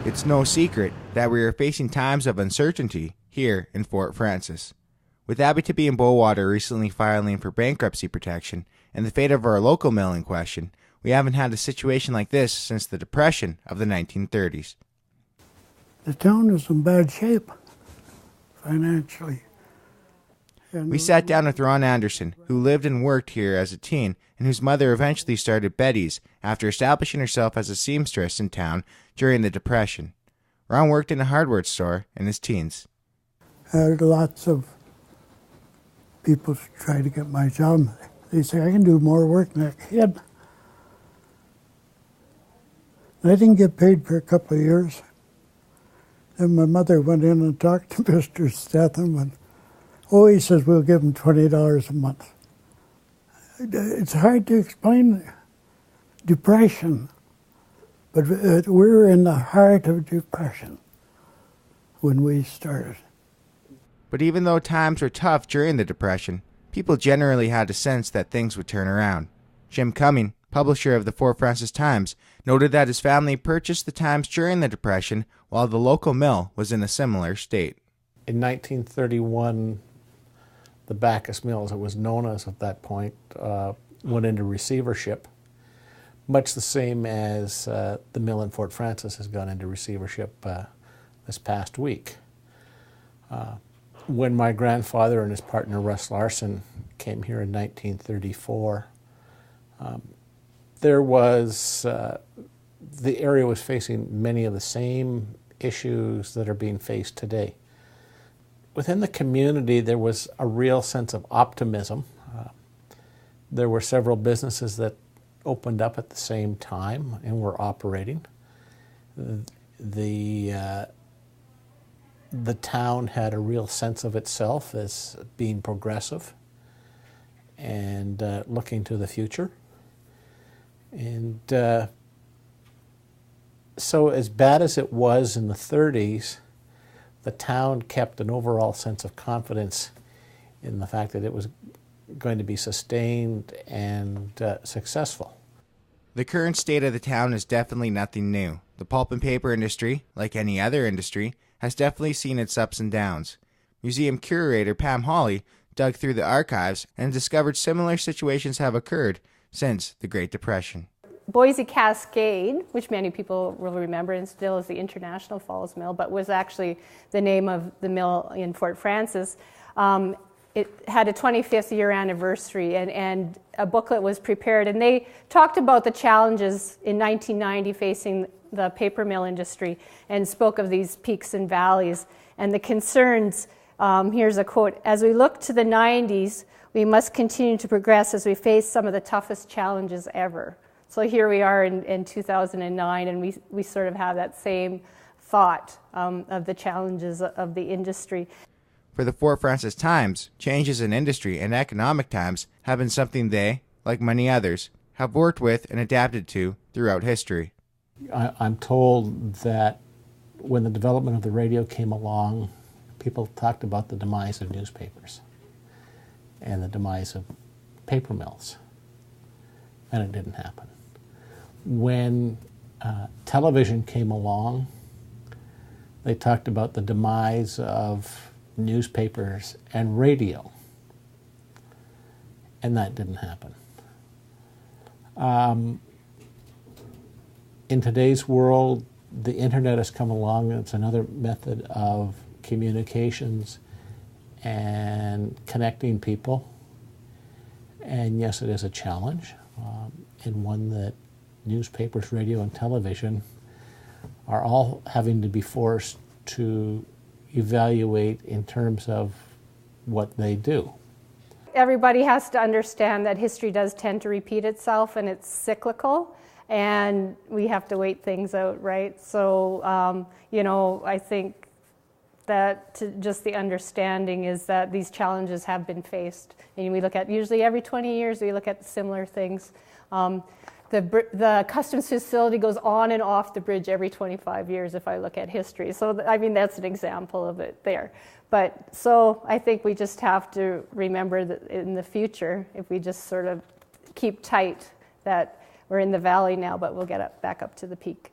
It's no secret that we are facing times of uncertainty here in Fort Frances. With Abitibi-Bowater recently filing for bankruptcy protection and the fate of our local mill in question, we haven't had a situation like this since the Depression of the 1930s. The town is in bad shape financially. We sat down with Ron Anderson, who lived and worked here as a teen and whose mother eventually started Betty's after establishing herself as a seamstress in town during the Depression. Ron worked in a hardware store in his teens. I had lots of people try to get my job. They say, I can do more work than that kid. And I didn't get paid for a couple of years. Then my mother went in and talked to Mr. Statham, and he says, we'll give him $20 a month. It's hard to explain depression, but we're in the heart of depression when we started. But even though times were tough during the Depression, people generally had a sense that things would turn around. Jim Cumming, publisher of the Fort Frances Times, noted that his family purchased the Times during the Depression while the local mill was in a similar state. In 1931, the Bacchus Mill, as it was known as at that point, went into receivership, much the same as the mill in Fort Frances has gone into receivership this past week. When my grandfather and his partner Russ Larson came here in 1934, there was, the area was facing many of the same issues that are being faced today. Within the community, there was a real sense of optimism. There were several businesses that opened up at the same time and were operating. The town had a real sense of itself as being progressive and looking to the future. And so as bad as it was in the 30s, the town kept an overall sense of confidence in the fact that it was going to be sustained and successful. The current state of the town is definitely nothing new. The pulp and paper industry, like any other industry, has definitely seen its ups and downs. Museum curator Pam Hawley dug through the archives and discovered similar situations have occurred since the Great Depression. Boise Cascade, which many people will remember and still is the International Falls Mill, but was actually the name of the mill in Fort Frances, it had a 25th year anniversary, and a booklet was prepared, and they talked about the challenges in 1990 facing the paper mill industry and spoke of these peaks and valleys and the concerns. Here's a quote: "As we look to the 90s, we must continue to progress as we face some of the toughest challenges ever." So here we are in 2009, and we sort of have that same thought of the challenges of the industry. For the Fort Frances Times, changes in industry and economic times have been something they, like many others, have worked with and adapted to throughout history. I'm told that when the development of the radio came along, people talked about the demise of newspapers and the demise of paper mills, and it didn't happen. When television came along, they talked about the demise of newspapers and radio, and that didn't happen. In today's world, the internet has come along. It's another method of communications and connecting people. And yes, it is a challenge, and one that newspapers, radio, and television are all having to be forced to evaluate in terms of what they do. Everybody has to understand that history does tend to repeat itself, and it's cyclical, and we have to wait things out, right? So, I think that just the understanding is that these challenges have been faced. And we look at, usually every 20 years, we look at similar things. The customs facility goes on and off the bridge every 25 years if I look at history. So, that's an example of it there. But so I think we just have to remember that in the future, if we just sort of keep tight, that we're in the valley now, but we'll get back up to the peak.